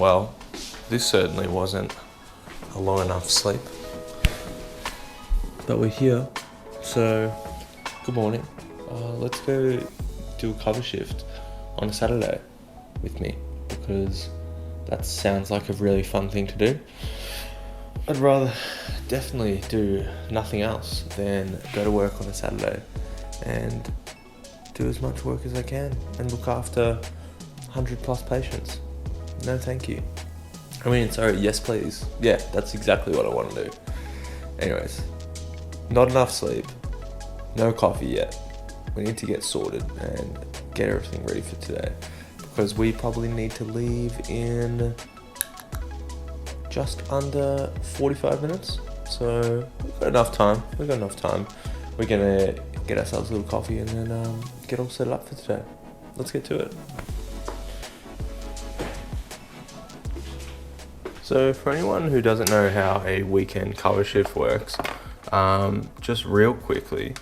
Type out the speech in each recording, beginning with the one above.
Well, this certainly wasn't a long enough sleep. But we're here, so good morning. Let's go do a cover shift on a Saturday with me, because that sounds like a really fun thing to do. I'd rather definitely do nothing else than go to work on a Saturday and do as much work as I can and look after 100 plus patients. No, thank you. Yes please. Yeah, that's exactly what I want to do. Anyways, not enough sleep, no coffee yet. We need to get sorted and get everything ready for today, because we probably need to leave in just under 45 minutes. So we've got enough time. We're gonna get ourselves a little coffee and then get all set up for today. Let's get to it. So for anyone who doesn't know how a weekend cover shift works, just real quickly,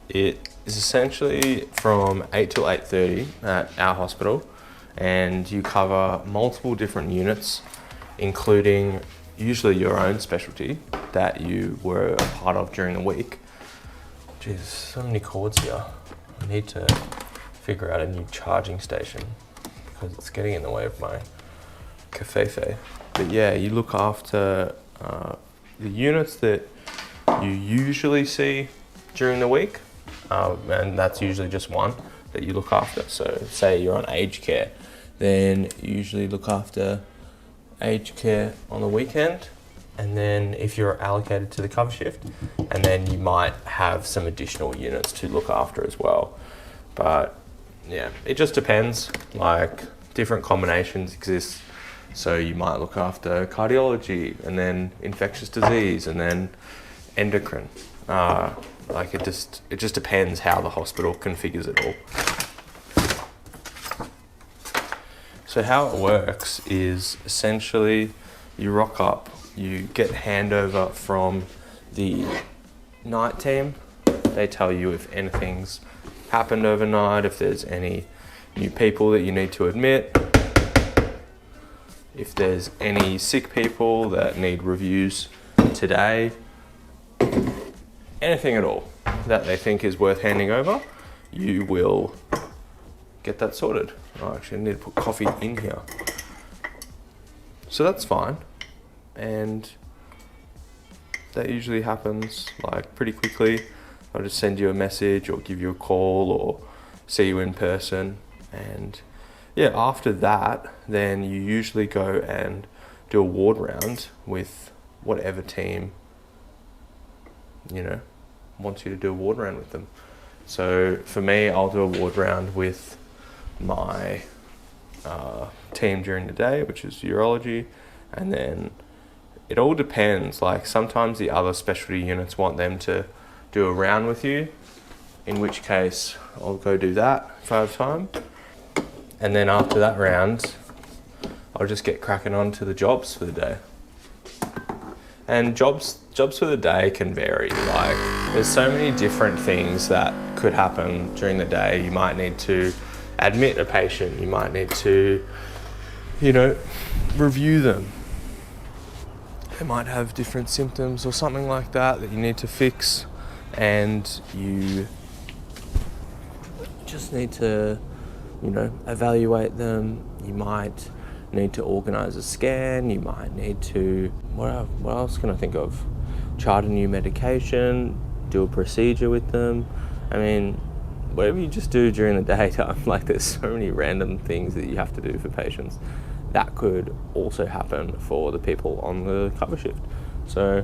it is essentially from 8 till 8:30 at our hospital, and you cover multiple different units, including usually your own specialty that you were a part of during the week. Jeez, so many cords here. I need to figure out a new charging station because it's getting in the way of my cafefe. But yeah, you look after the units that you usually see during the week, and that's usually just one that you look after. So say you're on aged care, then you usually look after aged care on the weekend, and then if you're allocated to the cover shift, and then you might have some additional units to look after as well. But yeah, it just depends, like different combinations exist. So you might look after cardiology, and then infectious disease, and then endocrine. It just depends how the hospital configures it all. So how it works is essentially you rock up, you get handover from the night team. They tell you if anything's happened overnight, if there's any new people that you need to admit, if there's any sick people that need reviews today, anything at all that they think is worth handing over, you will get that sorted. Oh, actually, I need to put coffee in here. So that's fine. And that usually happens like pretty quickly. I'll just send you a message or give you a call or see you in person. And yeah, after that, then you usually go and do a ward round with whatever team, wants you to do a ward round with them. So for me, I'll do a ward round with my team during the day, which is urology, and then it all depends. Like sometimes the other specialty units want them to do a round with you, in which case I'll go do that if I have time. And then after that round, I'll just get cracking on to the jobs for the day. And jobs for the day can vary. Like there's so many different things that could happen during the day. You might need to admit a patient. You might need to, review them. They might have different symptoms or something like that you need to fix. And you just need to, evaluate them. You might need to organise a scan. You might need to, what else can I think of? Chart a new medication, do a procedure with them. I mean, whatever you just do during the daytime, like there's so many random things that you have to do for patients. That could also happen for the people on the cover shift. So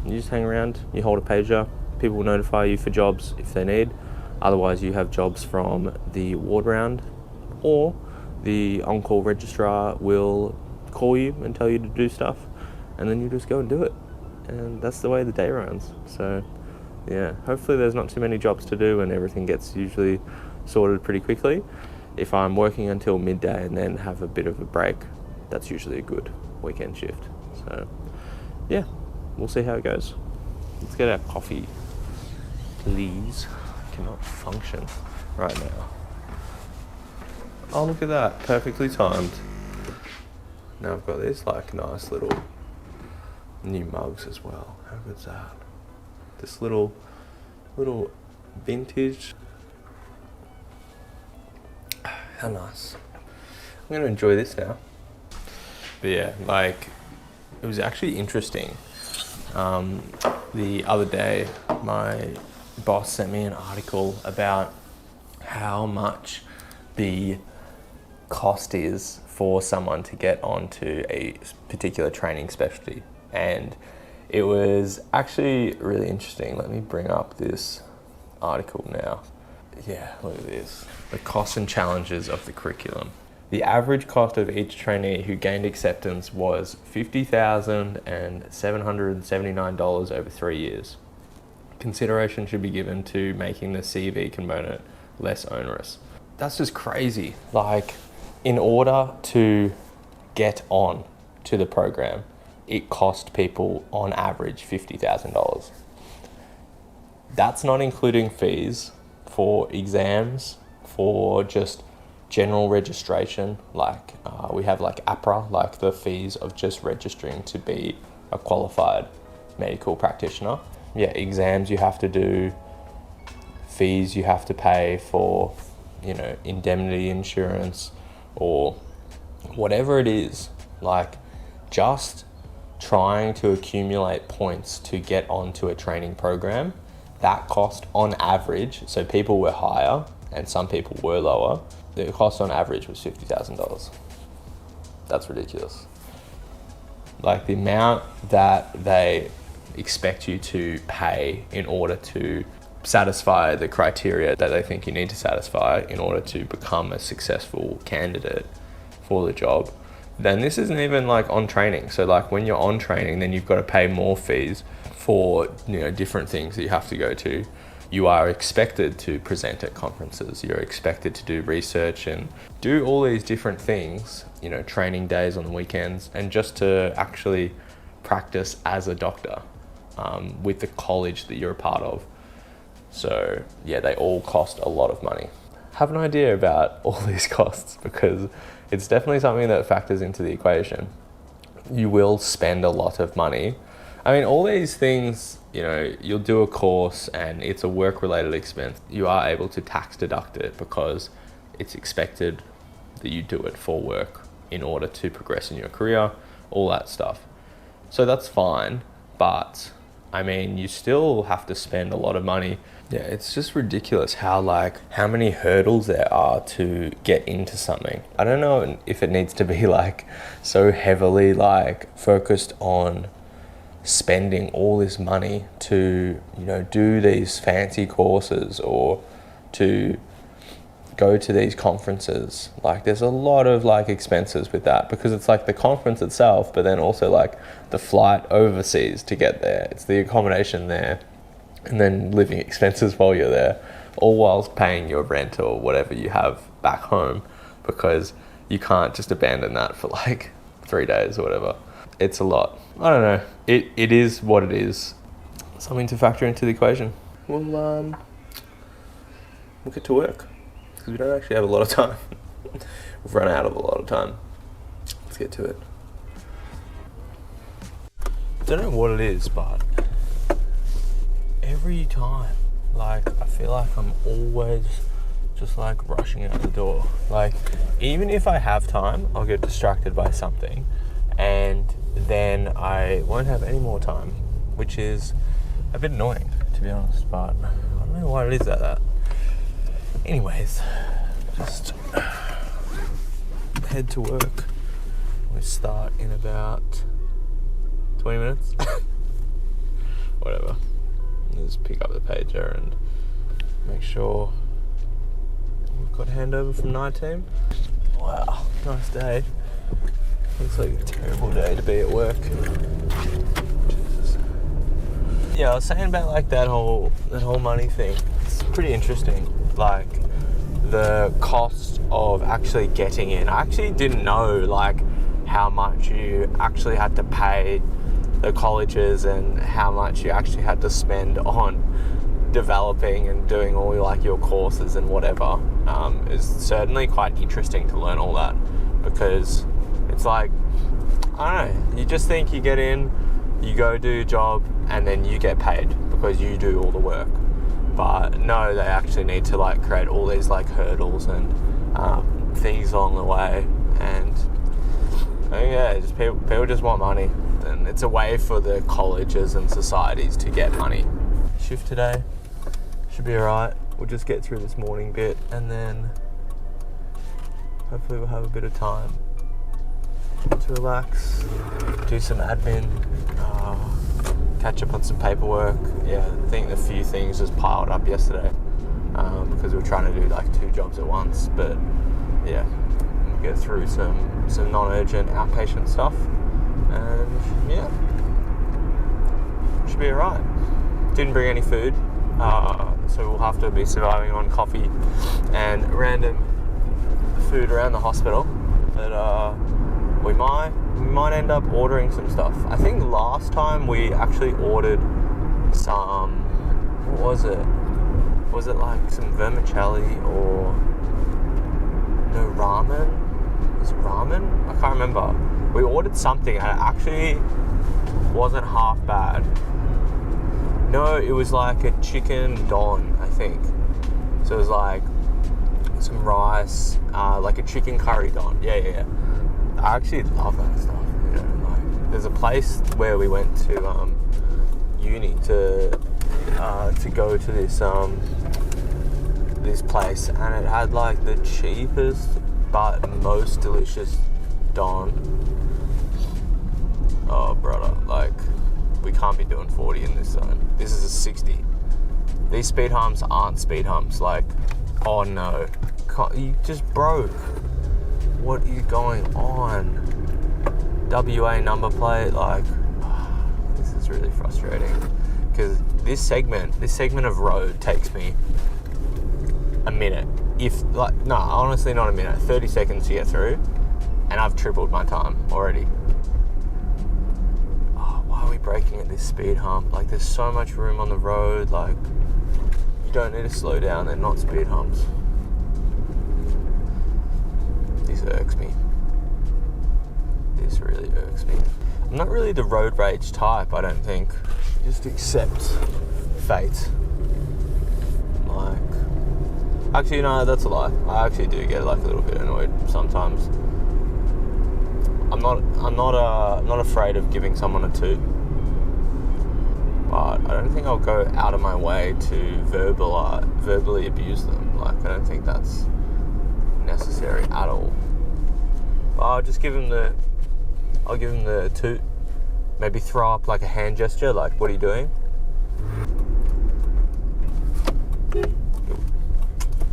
you just hang around, you hold a pager, people will notify you for jobs if they need. Otherwise you have jobs from the ward round, or the on-call registrar will call you and tell you to do stuff, and then you just go and do it. And that's the way the day runs. So yeah, hopefully there's not too many jobs to do and everything gets usually sorted pretty quickly. If I'm working until midday and then have a bit of a break, that's usually a good weekend shift. So yeah, we'll see how it goes. Let's get our coffee, please. I cannot function right now. Oh, look at that, perfectly timed. Now I've got these like nice little new mugs as well. How good's that? This little vintage. How nice. I'm gonna enjoy this now. But yeah, like, it was actually interesting. The other day, my boss sent me an article about how much the cost is for someone to get onto a particular training specialty. And it was actually really interesting. Let me bring up this article now. Yeah, look at this. The costs and challenges of the curriculum. The average cost of each trainee who gained acceptance was $50,779 over 3 years. Consideration should be given to making the CV component less onerous. That's just crazy. Like, in order to get on to the program, it cost people on average $50,000. That's not including fees for exams, for just general registration, like we have like APRA, like the fees of just registering to be a qualified medical practitioner. Yeah, exams you have to do, fees you have to pay for, you know, indemnity insurance or whatever it is. Like, just trying to accumulate points to get onto a training program, that cost on average, so people were higher and some people were lower, the cost on average was $50,000. That's ridiculous. Like, the amount that they expect you to pay in order to satisfy the criteria that they think you need to satisfy in order to become a successful candidate for the job, then this isn't even like on training. So like, when you're on training, then you've got to pay more fees for, you know, different things that you have to go to. You are expected to present at conferences. You're expected to do research and do all these different things, you know, training days on the weekends, and just to actually practice as a doctor with the college that you're a part of. So yeah, they all cost a lot of money. Have an idea about all these costs, because it's definitely something that factors into the equation. You will spend a lot of money. I mean, all these things, you know, you'll do a course and it's a work-related expense. You are able to tax deduct it because it's expected that you do it for work in order to progress in your career, all that stuff. So that's fine, but I mean, you still have to spend a lot of money. Yeah, it's just ridiculous how many hurdles there are to get into something. I don't know if it needs to be like so heavily like focused on spending all this money to, you know, do these fancy courses or to go to these conferences. Like, there's a lot of like expenses with that, because it's like the conference itself, but then also like the flight overseas to get there, it's the accommodation there, and then living expenses while you're there, all whilst paying your rent or whatever you have back home, because you can't just abandon that for like 3 days or whatever. It's a lot. I don't know. It is what it is. Something to factor into the equation. We'll get to work, because we don't actually have a lot of time. We've run out of a lot of time. Let's get to it. Don't know what it is, but every time, like, I feel like I'm always just like rushing out the door. Like, even if I have time, I'll get distracted by something, and then I won't have any more time, which is a bit annoying, to be honest, but I don't know why it is like that. Anyways, just head to work. We start in about 20 minutes. Whatever. Just pick up the pager and make sure we've got handover from night team. Wow, nice day. Looks like a terrible day to be at work. Jesus. Yeah, I was saying about like that whole money thing. It's pretty interesting. Like, the cost of actually getting in. I actually didn't know like how much you actually had to pay the colleges and how much you actually had to spend on developing and doing all like your courses and whatever. It's certainly quite interesting to learn all that, because it's like, I don't know, you just think you get in, you go do your job, and then you get paid because you do all the work. But no, they actually need to like create all these like hurdles and things along the way. And yeah, just people just want money, and it's a way for the colleges and societies to get money. Shift today should be alright. We'll just get through this morning bit, and then hopefully we'll have a bit of time to relax, do some admin, catch up on some paperwork. Yeah, I think a few things just piled up yesterday because we were trying to do like 2 jobs at once. But yeah, we'll get through some non-urgent outpatient stuff, and yeah, should be alright. Didn't bring any food, so we'll have to be surviving on coffee and random food around the hospital. But we might end up ordering some stuff. I think last time we actually ordered some, what was it? Was it like some vermicelli or no ramen? Was it ramen? I can't remember. We ordered something and it actually wasn't half bad. No, it was like a chicken don, I think. So it was like some rice, like a chicken curry don. Yeah. I actually love that stuff. You know, like there's a place where we went to uni to go to this place, and it had like the cheapest but most delicious don. Oh brother, like we can't be doing 40 in this zone. This is a 60. These speed humps aren't speed humps. Like, oh no, you just broke. What are you going on? WA number plate, like, this is really frustrating because this segment of road takes me a minute. Honestly not a minute, 30 seconds to get through, and I've tripled my time already. Oh, why are we braking at this speed hump? Like, there's so much room on the road, like, you don't need to slow down, they're not speed humps. This irks me. This really irks me. I'm not really the road rage type, I don't think. Just accept fate. Like, actually, no, that's a lie. I actually do get like a little bit annoyed sometimes. I'm not afraid of giving someone a toot, but I don't think I'll go out of my way to verbally abuse them. Like, I don't think that's necessary at all. I'll just give him the toot. Maybe throw up like a hand gesture, like, what are you doing?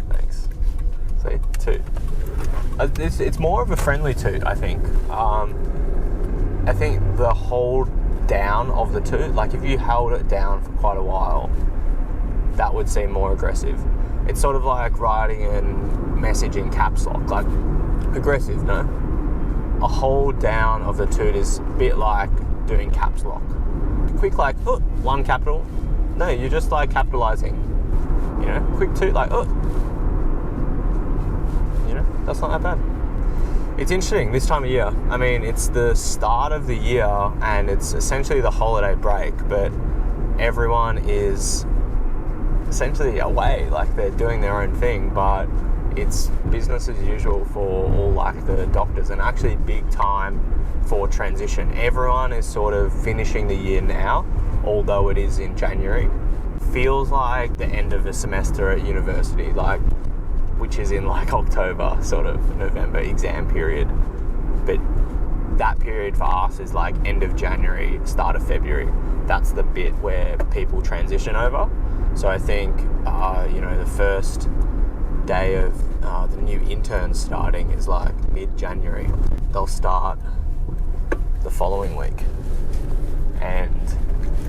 Thanks. So, toot. It's more of a friendly toot, I think. I think the hold down of the toot, like if you held it down for quite a while, that would seem more aggressive. It's sort of like writing and messaging caps lock, like aggressive, no? A hold down of the toot is a bit like doing caps lock. Quick, like, oh, one capital. No, you're just like capitalizing. You know, quick toot, like, oh. You know, that's not that bad. It's interesting this time of year. I mean, it's the start of the year and it's essentially the holiday break, but everyone is essentially away, like they're doing their own thing, but it's business as usual for all like the doctors, and actually big time for transition. Everyone is sort of finishing the year now, although it is in January. Feels like the end of a semester at university, like, which is in like October, sort of November exam period. But that period for us is like end of January, start of February. That's the bit where people transition over. So I think, the first day of the new interns starting is like mid-January. They'll start the following week. And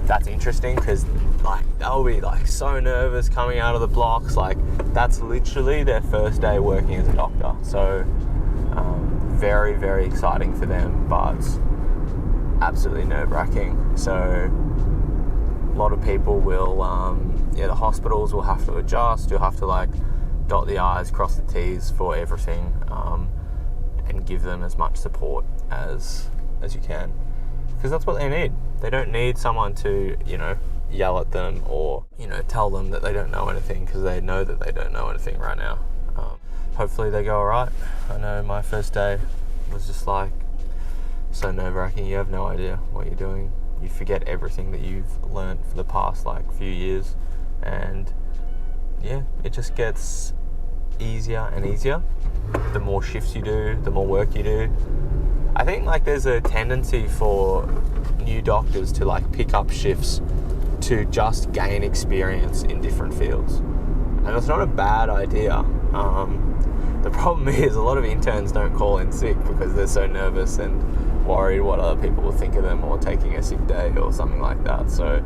that's interesting because like they'll be like so nervous coming out of the blocks. Like that's literally their first day working as a doctor. So very, very exciting for them, but absolutely nerve-wracking. So a lot of people will, the hospitals will have to adjust. You'll have to like dot the I's, cross the T's for everything, and give them as much support as you can, because that's what they need. They don't need someone to, yell at them or, tell them that they don't know anything, because they know that they don't know anything right now. Hopefully they go all right. I know my first day was just like so nerve-wracking. You have no idea what you're doing. You forget everything that you've learned for the past few years, and yeah, it just gets easier and easier the more shifts you do, the more work you do. I think there's a tendency for new doctors to pick up shifts to just gain experience in different fields, and it's not a bad idea. The problem is a lot of interns don't call in sick because they're so nervous and worried what other people will think of them, or taking a sick day or something like that. So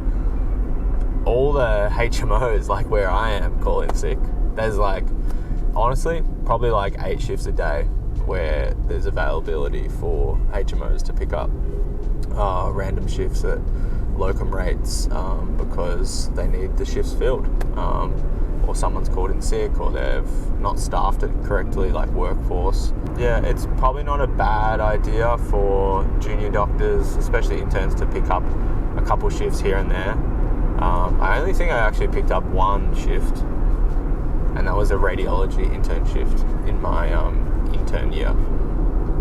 all the HMOs where I am call in sick. There's honestly probably 8 shifts a day where there's availability for HMOs to pick up random shifts at locum rates because they need the shifts filled, or someone's called in sick, or they've not staffed it correctly, workforce. Yeah, it's probably not a bad idea for junior doctors, especially interns, to pick up a couple shifts here and there. I only think I actually picked up one shift, and that was a radiology intern shift in my intern year.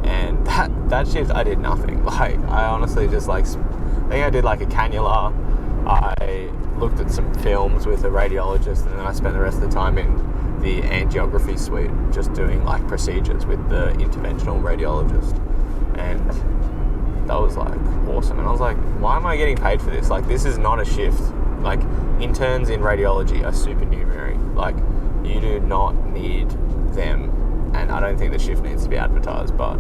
And that shift I did nothing. I honestly just I think I did a cannula. I looked at some films with a radiologist, and then I spent the rest of the time in the angiography suite just doing procedures with the interventional radiologist. And that was awesome. And I was why am I getting paid for this? This is not a shift. Interns in radiology are supernumerary. You do not need them, and I don't think the shift needs to be advertised, but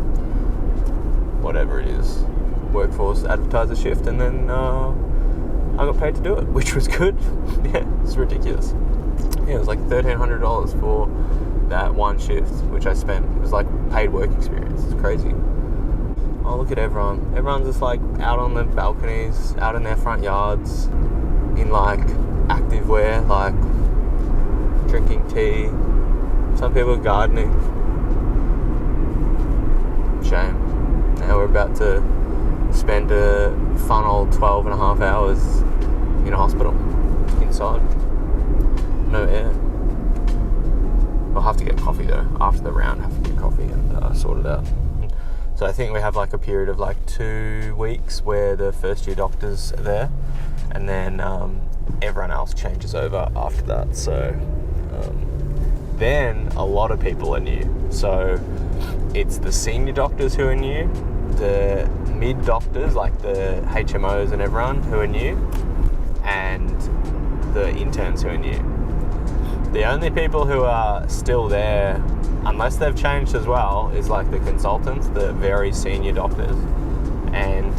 whatever it is, workforce advertised a shift, and then I got paid to do it, which was good. Yeah, it's ridiculous. Yeah, it was $1,300 for that one shift, which I spent. It was paid work experience. It's crazy. Oh, look at everyone. Everyone's just out on the balconies, out in their front yards, in active wear, drinking tea. Some people are gardening. Shame. Now we're about to spend a fun old 12 and a half hours in a hospital, inside. No air. I'll have to get coffee though. After the round, I have to get coffee and sort it out. So I think we have a period of 2 weeks where the first year doctors are there, and then everyone else changes over after that. So then a lot of people are new. So it's the senior doctors who are new, the mid doctors the HMOs and everyone who are new, and the interns who are new. The only people who are still there, unless they've changed as well, is the consultants, the very senior doctors. And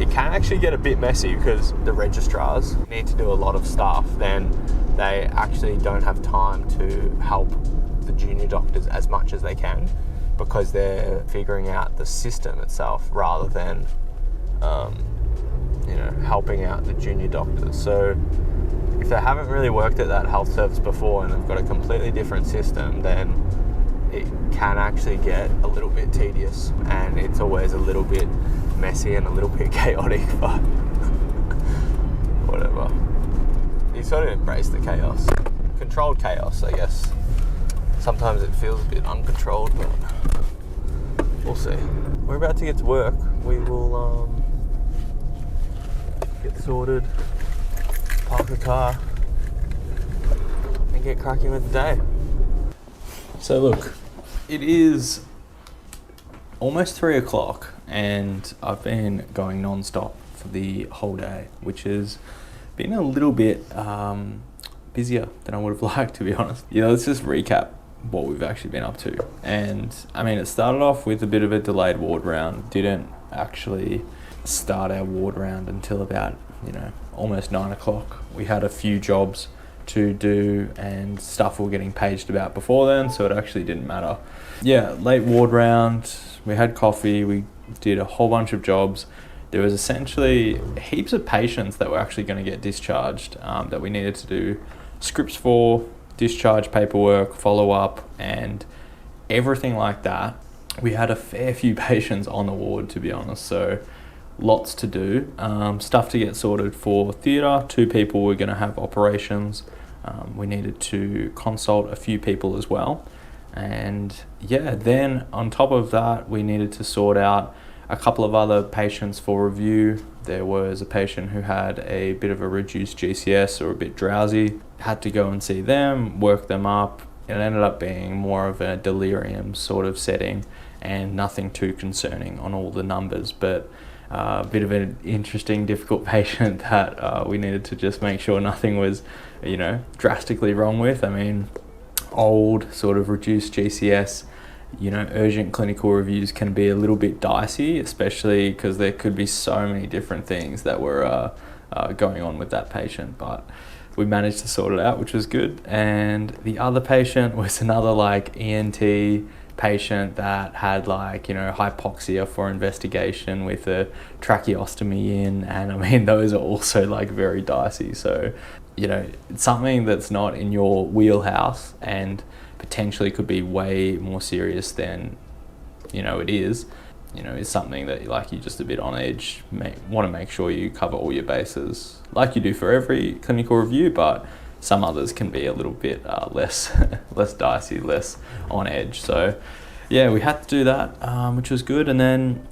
it can actually get a bit messy because the registrars need to do a lot of stuff. Then they actually don't have time to help the junior doctors as much as they can, because they're figuring out the system itself rather than helping out the junior doctors. So if they haven't really worked at that health service before and they've got a completely different system, then it can actually get a little bit tedious, and it's always a little bit messy and a little bit chaotic, but whatever. You sort of embrace the chaos. Controlled chaos, I guess. Sometimes it feels a bit uncontrolled, but we'll see. We're about to get to work. We will get sorted, park the car, and get cracking with the day. So look, it is almost 3 o'clock and I've been going non-stop for the whole day, which has been a little bit busier than I would have liked, to be honest. Let's just recap what we've actually been up to. And it started off with a bit of a delayed ward round. Didn't actually start our ward round until about, almost 9 o'clock. We had a few jobs to do and stuff we were getting paged about before then, so it actually didn't matter. Yeah, late ward round, we had coffee, we did a whole bunch of jobs. There was essentially heaps of patients that were actually going to get discharged that we needed to do scripts for, discharge paperwork, follow up, and everything like that we had a fair few patients on the ward, to be honest, so lots to do. Stuff to get sorted for theatre. 2 people were going to have operations. We needed to consult a few people as well. And yeah, then on top of that, we needed to sort out a couple of other patients for review. There was a patient who had a bit of a reduced GCS or a bit drowsy. Had to go and see them, work them up. It ended up being more of a delirium sort of setting and nothing too concerning on all the numbers, but a bit of an interesting, difficult patient that we needed to just make sure nothing was, drastically wrong with. I mean, old sort of reduced GCS, urgent clinical reviews can be a little bit dicey, especially because there could be so many different things that were going on with that patient, but we managed to sort it out, which was good. And the other patient was another ENT patient that had hypoxia for investigation with a tracheostomy in, and I mean those are also very dicey. So it's something that's not in your wheelhouse and potentially could be way more serious than it is. Is something that you're just a bit on edge, want to make sure you cover all your bases like you do for every clinical review, but some others can be a little bit less dicey, less on edge. So yeah, we had to do that, which was good. And then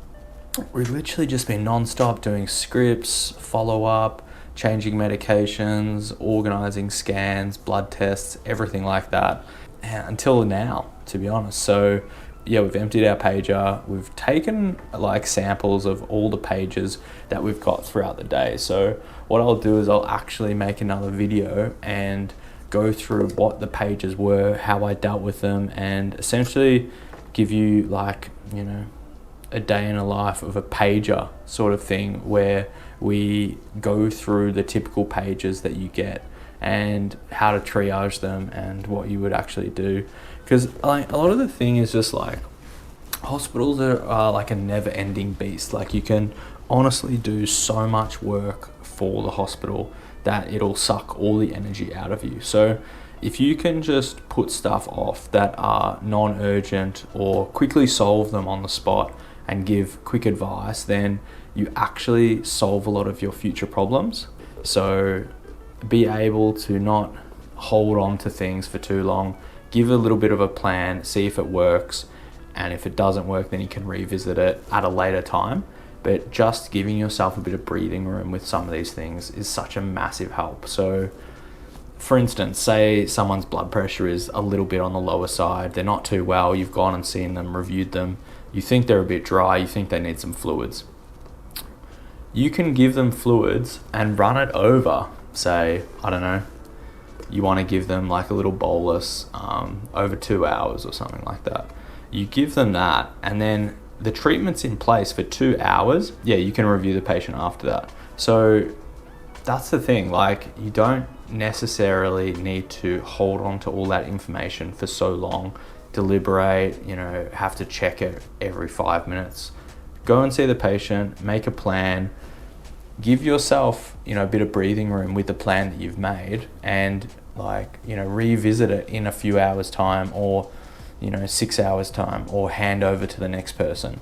we've literally just been non-stop doing scripts, follow-up, changing medications, organising scans, blood tests, everything like that, until now, to be honest. So yeah, we've emptied our pager. We've taken samples of all the pages that we've got throughout the day. So what I'll do is I'll actually make another video and go through what the pages were, how I dealt with them, and essentially give you a day in a life of a pager sort of thing, where we go through the typical pages that you get and how to triage them and what you would actually do. Because a lot of the thing is just hospitals are a never-ending beast. You can honestly do so much work for the hospital that it'll suck all the energy out of you. So if you can just put stuff off that are non-urgent or quickly solve them on the spot and give quick advice, then you actually solve a lot of your future problems. So be able to not hold on to things for too long. Give a little bit of a plan, see if it works, and if it doesn't work, then you can revisit it at a later time. But just giving yourself a bit of breathing room with some of these things is such a massive help. So for instance, say someone's blood pressure is a little bit on the lower side, they're not too well, you've gone and seen them, reviewed them, you think they're a bit dry, you think they need some fluids. You can give them fluids and run it over, say, I don't know, you want to give them a little bolus over 2 hours or something like that. You give them that, and then the treatment's in place for 2 hours. Yeah, you can review the patient after that. So that's the thing, you don't necessarily need to hold on to all that information for so long, deliberate, have to check it every 5 minutes. Go and see the patient, make a plan, give yourself, a bit of breathing room with the plan that you've made, and revisit it in a few hours time, or 6 hours time, or hand over to the next person.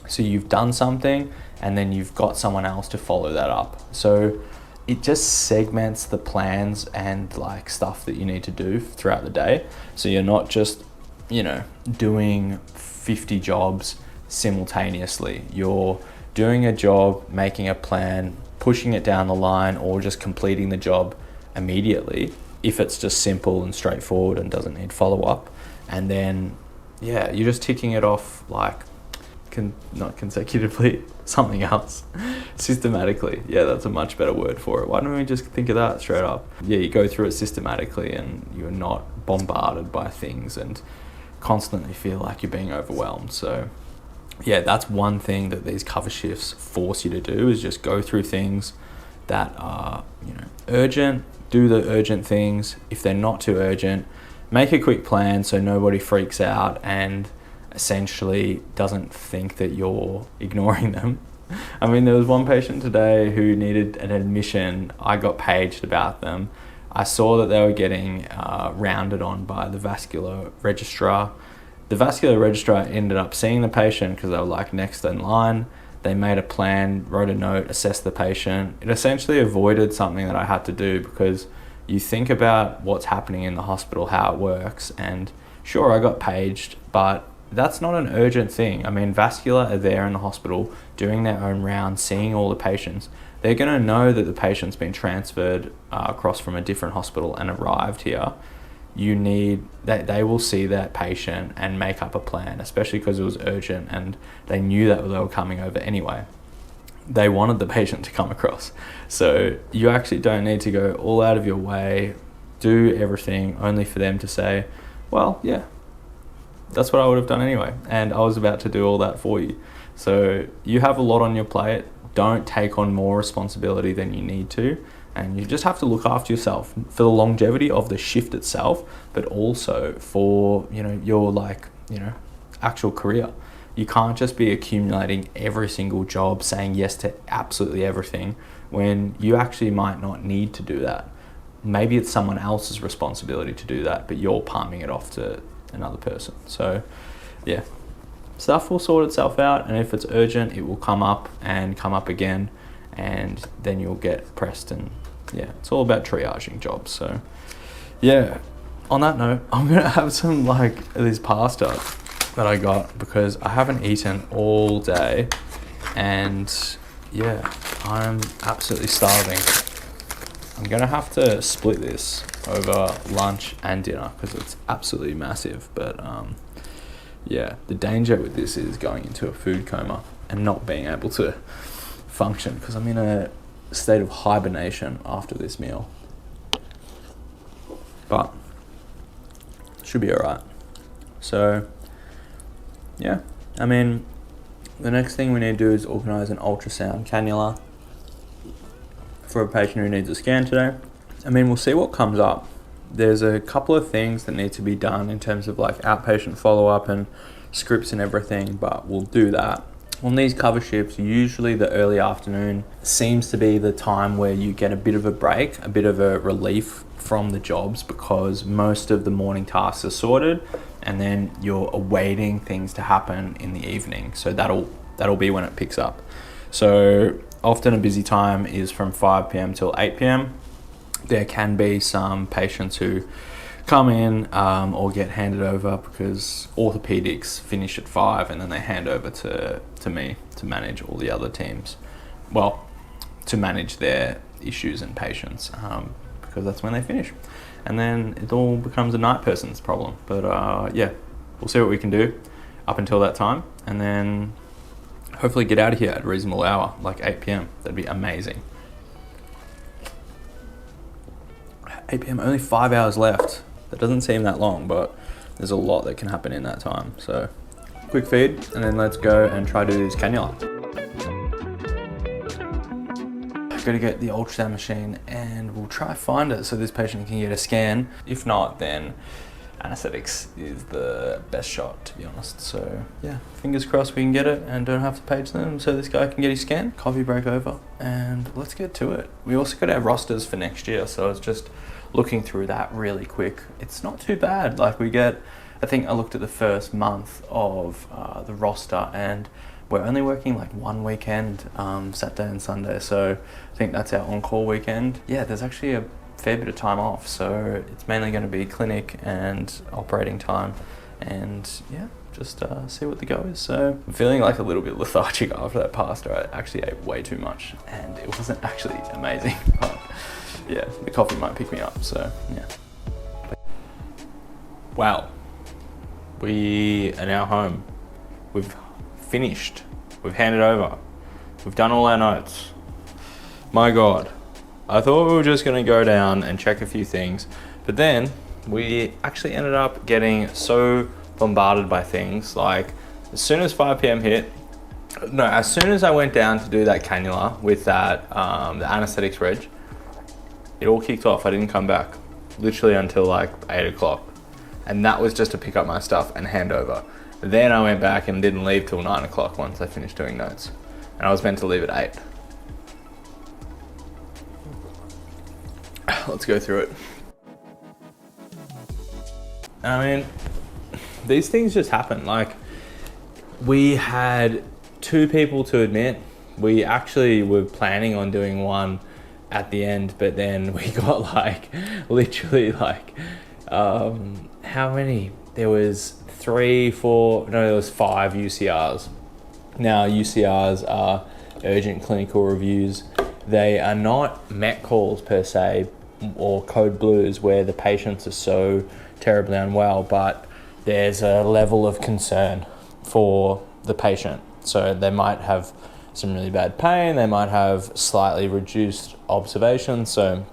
So you've done something and then you've got someone else to follow that up. So it just segments the plans and stuff that you need to do throughout the day. So you're not just, doing 50 jobs simultaneously. You're doing a job, making a plan, pushing it down the line, or just completing the job immediately if it's just simple and straightforward and doesn't need follow-up. And then, yeah, you're just ticking it off not consecutively, something else, systematically. Yeah, that's a much better word for it. Why don't we just think of that straight up? Yeah, you go through it systematically and you're not bombarded by things and constantly feel like you're being overwhelmed. So yeah, that's one thing that these cover shifts force you to do, is just go through things that are, urgent, do the urgent things. If they're not too urgent, make a quick plan so nobody freaks out and essentially doesn't think that you're ignoring them. I mean, there was one patient today who needed an admission. I got paged about them. I saw that they were getting rounded on by the vascular registrar. The vascular registrar ended up seeing the patient because they were like next in line. They made a plan, wrote a note, assessed the patient. It essentially avoided something that I had to do, because you think about what's happening in the hospital, how it works, and sure, I got paged, but that's not an urgent thing. I mean, vascular are there in the hospital doing their own rounds, seeing all the patients. They're going to know that the patient's been transferred across from a different hospital and arrived here. They will see that patient and make up a plan, especially because it was urgent and they knew that they were coming over anyway. They wanted the patient to come across. So you actually don't need to go all out of your way, do everything only for them to say, well, yeah, that's what I would have done anyway. And I was about to do all that for you. So you have a lot on your plate. Don't take on more responsibility than you need to. And you just have to look after yourself for the longevity of the shift itself, but also for, your actual career. You can't just be accumulating every single job, saying yes to absolutely everything, when you actually might not need to do that. Maybe it's someone else's responsibility to do that, but you're palming it off to another person. So yeah, stuff will sort itself out, and if it's urgent, it will come up and come up again, and then you'll get pressed. And yeah, it's all about triaging jobs. So yeah, on that note, I'm gonna have some this pasta that I got because I haven't eaten all day, and yeah, I'm absolutely starving. I'm gonna have to split this over lunch and dinner because it's absolutely massive. But yeah, the danger with this is going into a food coma and not being able to function, because I'm in a state of hibernation after this meal. But should be alright. So yeah, I mean, the next thing we need to do is organise an ultrasound cannula for a patient who needs a scan today. I mean, we'll see what comes up. There's a couple of things that need to be done in terms of outpatient follow-up and scripts and everything, but we'll do that. On these cover shifts, usually the early afternoon seems to be the time where you get a bit of a break, a bit of a relief from the jobs, because most of the morning tasks are sorted and then you're awaiting things to happen in the evening. So that'll be when it picks up. So often a busy time is from 5 p.m. till 8 p.m. There can be some patients who come in or get handed over because orthopedics finish at 5 and then they hand over to me to manage all the other teams. Well, to manage their issues and patients, because that's when they finish. And then it all becomes a night person's problem. But yeah, we'll see what we can do up until that time, and then hopefully get out of here at a reasonable hour, like 8 p.m. That'd be amazing. 8 p.m, only 5 hours left. That doesn't seem that long, but there's a lot that can happen in that time. So quick feed, and then let's go and try to do this cannula. Got to get the ultrasound machine and we'll try find it so this patient can get a scan. If not, then anesthetics is the best shot, to be honest. So yeah, fingers crossed we can get it and don't have to page them so this guy can get his scan. Coffee break over and let's get to it. We also got our rosters for next year, so it's just looking through that really quick. It's not too bad. I think I looked at the first month of the roster, and we're only working one weekend, Saturday and Sunday. So I think that's our on-call weekend. Yeah, there's actually a fair bit of time off. So it's mainly going to be clinic and operating time. And yeah, just see what the go is. So I'm feeling a little bit lethargic after that pasta. I actually ate way too much and it wasn't actually amazing. But yeah, the coffee might pick me up. So yeah. Wow. We are now home. We've finished. We've handed over. We've done all our notes. My God. I thought we were just going to go down and check a few things, but then we actually ended up getting so bombarded by things. As soon as 5 p.m. hit, as soon as I went down to do that cannula with that, the anesthetics reg, it all kicked off. I didn't come back literally until 8 o'clock. And that was just to pick up my stuff and hand over. Then I went back and didn't leave till 9 o'clock once I finished doing notes. And I was meant to leave at 8. Let's go through it. I mean, these things just happen. Like, we had 2 people to admit. We actually were planning on doing one at the end, but then we got like literally like how many? There was 3, 4, no, there was 5 UCRs. Now UCRs are urgent clinical reviews. They are not MET calls per se, or code blues where the patients are so terribly unwell, but there's a level of concern for the patient. So they might have some really bad pain, they might have slightly reduced observations, so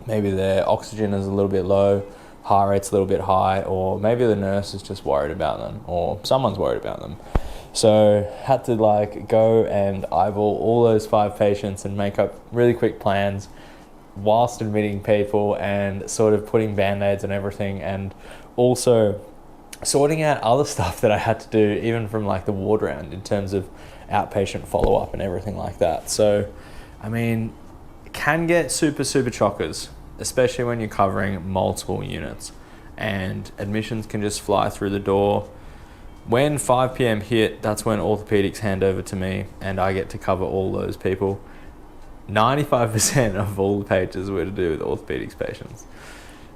maybe their oxygen is a little bit low, heart rate's a little bit high, or maybe the nurse is just worried about them, or someone's worried about them. So had to like go and eyeball all those 5 patients and make up really quick plans whilst admitting people and sort of putting band-aids on everything, and also sorting out other stuff that I had to do even from like the ward round in terms of outpatient follow-up and everything like that. So, I mean, it can get super chockers, especially when you're covering multiple units, and admissions can just fly through the door. When 5 p.m. hit, that's when orthopedics hand over to me and I get to cover all those people. 95% of all the pages were to do with orthopedics patients.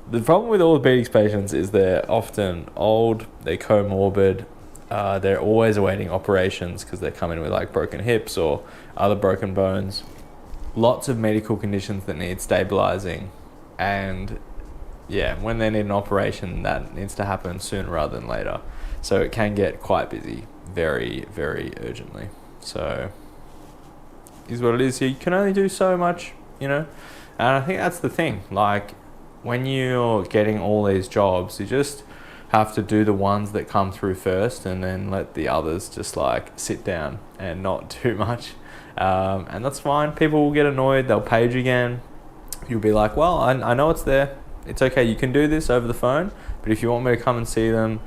The problem with orthopedics patients is they're often old, they're comorbid, they're always awaiting operations because they come in with like broken hips or other broken bones. Lots of medical conditions that need stabilizing, and yeah, when they need an operation, that needs to happen sooner rather than later. So it can get quite busy very urgently. So is what it is. You can only do so much, and I think that's the thing. Like, when you're getting all these jobs, you just have to do the ones that come through first, and then let the others just like sit down and not do much. And that's fine. People will get annoyed. They'll page again. You'll be like, well, I know it's there. It's okay. You can do this over the phone, but if you want me to come and see them,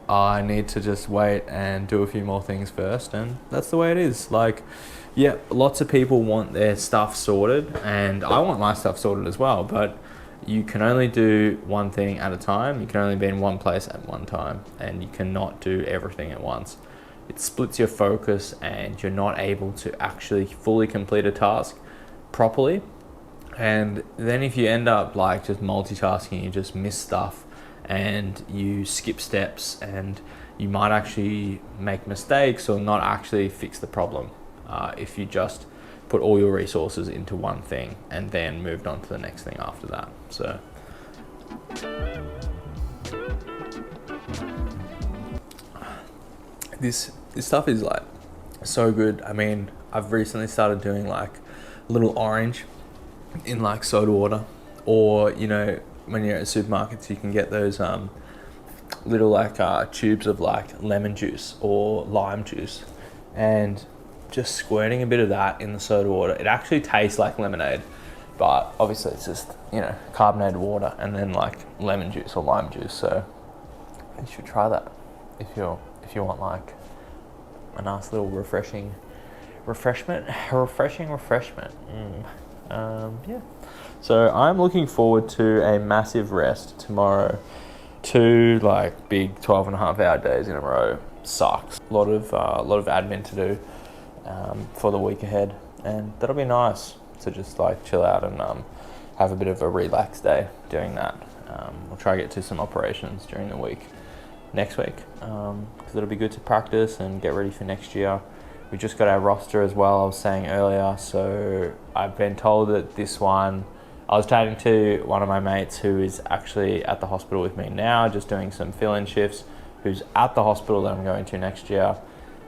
I need to just wait and do a few more things first. And that's the way it is. Like, yeah, lots of people want their stuff sorted, and I want my stuff sorted as well, but you can only do one thing at a time. You can only be in one place at one time, and you cannot do everything at once. It splits your focus, and you're not able to actually fully complete a task properly. And then if you end up like just multitasking, you just miss stuff and you skip steps, and you might actually make mistakes or not actually fix the problem if you just put all your resources into one thing and then moved on to the next thing after that. So this stuff is like so good. I mean, I've recently started doing like a little orange in like soda water, or when you're at supermarkets, you can get those little like tubes of like lemon juice or lime juice, and just squirting a bit of that in the soda water. It actually tastes like lemonade, but obviously it's just carbonated water and then like lemon juice or lime juice. So you should try that if you want like a nice little refreshing refreshment. Yeah. So I'm looking forward to a massive rest tomorrow. 2 like big 12.5-hour days in a row sucks. A lot of admin to do for the week ahead, and that'll be nice to just like chill out and have a bit of a relaxed day doing that. We'll try to get to some operations during the week next week, because it'll be good to practice and get ready for next year. We just got our roster as well, I was saying earlier, so I've been told that this one, I was chatting to one of my mates who is actually at the hospital with me now, just doing some fill-in shifts, who's at the hospital that I'm going to next year,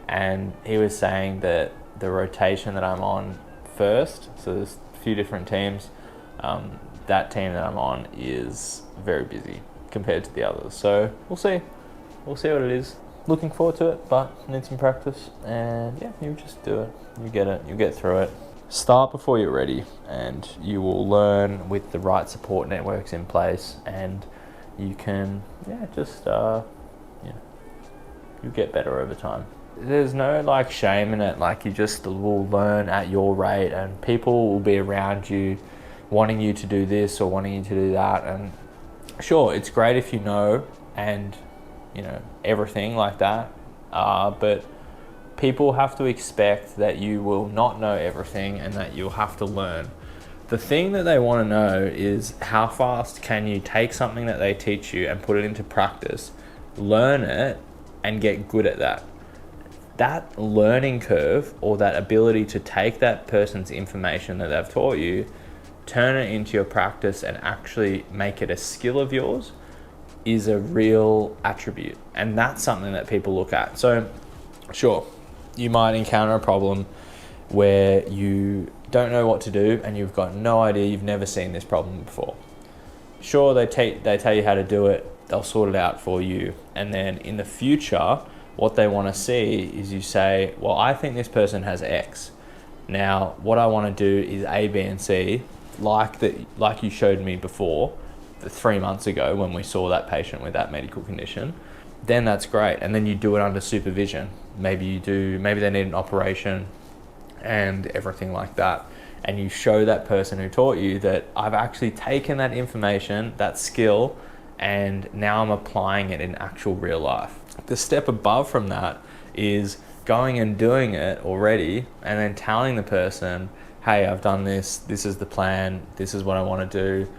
and he was saying that the rotation that I'm on first, so there's a few different teams, that team that I'm on is very busy compared to the others. So we'll see what it is. Looking forward to it, but need some practice, and yeah, you just do it. You get through it. Start before you're ready, and you will learn with the right support networks in place, and you can you get better over time. There's no like shame in it. Like, you just will learn at your rate, and people will be around you wanting you to do this or wanting you to do that. And sure, it's great if you know and everything like that. But people have to expect that you will not know everything and that you'll have to learn. The thing that they want to know is how fast can you take something that they teach you and put it into practice, learn it, and get good at that. That learning curve, or that ability to take that person's information that they've taught you, turn it into your practice and actually make it a skill of yours, is a real attribute. And that's something that people look at. So sure, you might encounter a problem where you don't know what to do and you've got no idea, you've never seen this problem before. Sure, they tell you how to do it, they'll sort it out for you. And then in the future, what they want to see is you say, well, I think this person has X. Now, what I want to do is A, B, and C, like you showed me before, 3 months ago when we saw that patient with that medical condition. Then that's great. And then you do it under supervision. Maybe they need an operation and everything like that. And you show that person who taught you that I've actually taken that information, that skill, and now I'm applying it in actual real life. The step above from that is going and doing it already and then telling the person, hey, I've done this, this is the plan, this is what I want to do.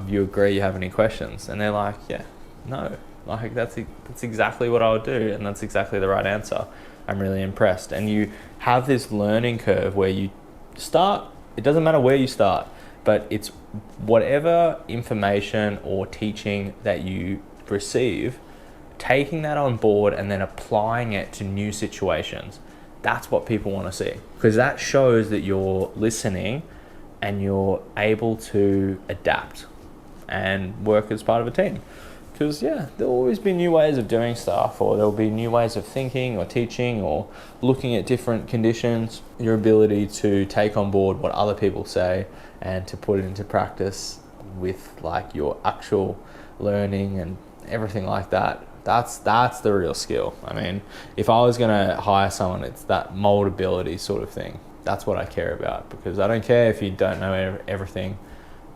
You agree, you have any questions? And they're like, yeah, no. Like that's exactly what I would do, and that's exactly the right answer. I'm really impressed. And you have this learning curve where you start, it doesn't matter where you start, but it's whatever information or teaching that you receive, taking that on board and then applying it to new situations. That's what people want to see, because that shows that you're listening and you're able to adapt and work as part of a team. Because there'll always be new ways of doing stuff, or there'll be new ways of thinking or teaching or looking at different conditions. Your ability to take on board what other people say and to put it into practice with like your actual learning and everything like that, that's the real skill. I mean, if I was gonna hire someone, it's that moldability sort of thing. That's what I care about, because I don't care if you don't know everything.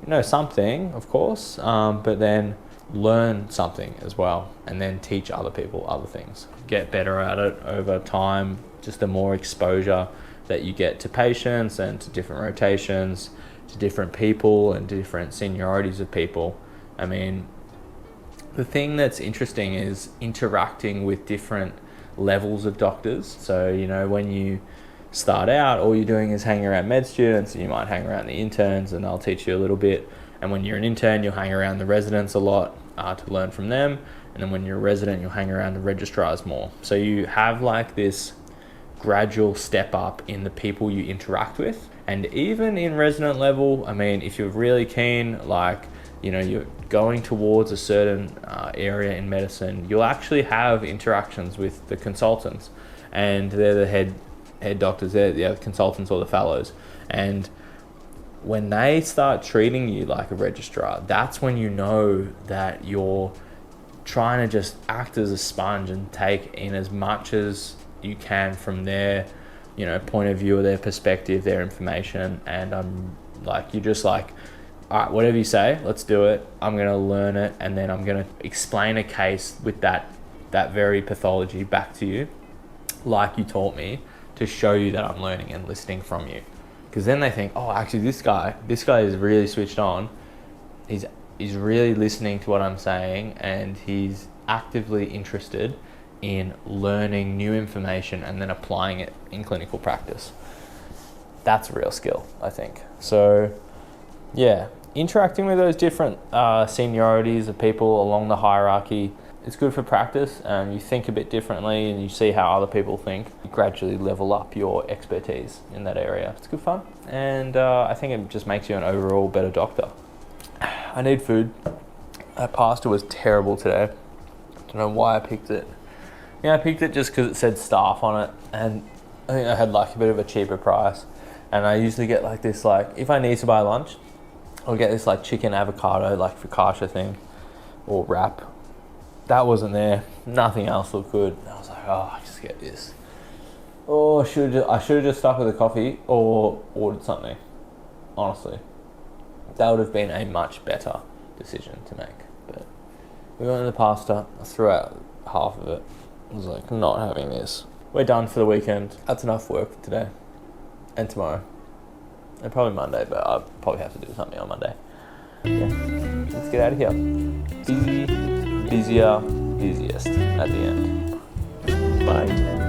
You know something, of course, but then learn something as well, and then teach other people other things. Get better at it over time, just the more exposure that you get to patients and to different rotations, to different people and to different seniorities of people. I mean, the thing that's interesting is interacting with different levels of doctors. So, when you start out, all you're doing is hanging around med students, and you might hang around the interns and they'll teach you a little bit. And when you're an intern, you'll hang around the residents a lot to learn from them. And then when you're a resident, you'll hang around the registrars more. So you have like this gradual step up in the people you interact with. And even in resident level, I mean, if you're really keen, you're going towards a certain area in medicine, you'll actually have interactions with the consultants, and they're the head doctors, they're the consultants or the fellows. And when they start treating you like a registrar, that's when you know that you're trying to just act as a sponge and take in as much as you can from their, point of view or their perspective, their information. And you're just like, all right, whatever you say, let's do it. I'm going to learn it, and then I'm going to explain a case with that very pathology back to you, like you taught me, to show you that I'm learning and listening from you. Because then they think, oh, actually this guy is really switched on. He's really listening to what I'm saying, and he's actively interested in learning new information and then applying it in clinical practice. That's a real skill, I think. So, interacting with those different seniorities of people along the hierarchy, it's good for practice. You think a bit differently and you see how other people think. You gradually level up your expertise in that area. It's good fun, and I think it just makes you an overall better doctor. I need food. That pasta was terrible today. Don't know why I picked it. I picked it just because it said staff on it, and I think I had like a bit of a cheaper price. And I usually get like this, if I need to buy lunch, I'll get this chicken avocado focaccia thing or wrap. That wasn't there. Nothing else looked good. I was like, I just get this. I should have just stuck with the coffee or ordered something. Honestly, that would have been a much better decision to make. But we went to the pasta. I threw out half of it. I was like, not having this. We're done for the weekend. That's enough work for today and tomorrow. And probably Monday, but I'll probably have to do something on Monday. Yeah, let's get out of here. Busy, busier, busiest at the end. Bye.